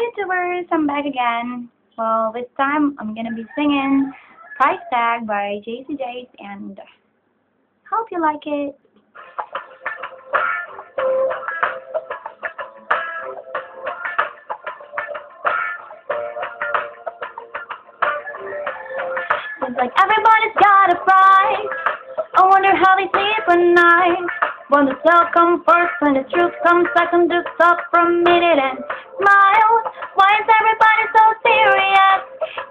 YouTubers, I'm back again. Well, this time I'm gonna be singing Price Tag by JC Jace, and hope you like it. It's like everybody's got a price. I wonder how they sleep at night. When the sale comes first, when the truth comes second, just stop for a minute and smile. Why is everybody so serious?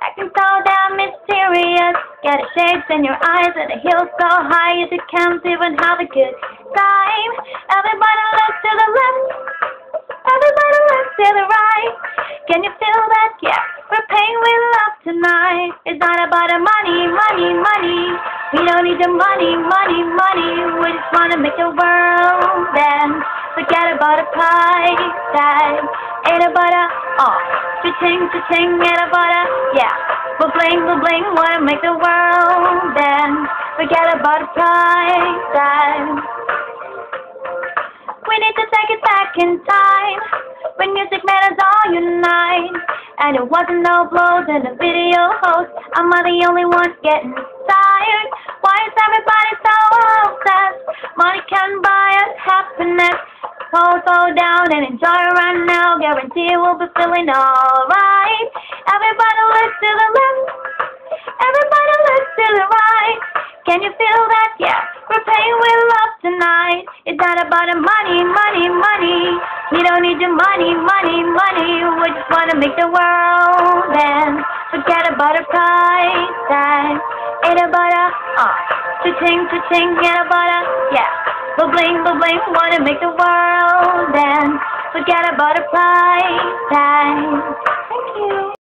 Acting so damn mysterious. Get a shapes in your eyes and the heels so high you can't even have a good time. Everybody look to the left, everybody look to the right. Can you feel that? Yeah, we're paying with love tonight. It's not about the money, money, money. We don't need the money, money, money. We just wanna make the world dance. Forget about a price tag. Ain't about a cha-ching, cha-ching. Ain't about a bling, bling. Wanna make the world dance. Forget about a price tag. We need to take it back in time, when music made us all unite. And it wasn't no blows in the video host. Am I the only one getting tired? Why is everybody so obsessed? Money can buy us happiness. Slow down and enjoy right now. Guarantee we'll be feeling alright. Everybody look to the left, everybody look to the right. Can you feel that? Yeah, we're paying with love tonight. It's not about the money, money, money. We don't need your money, money, money. We just wanna make the world dance. Forget about a price tag. Ain't about a cha-ching, cha-ching. Ain't about a bling, bling. Wanna make the world dance. Forget about a price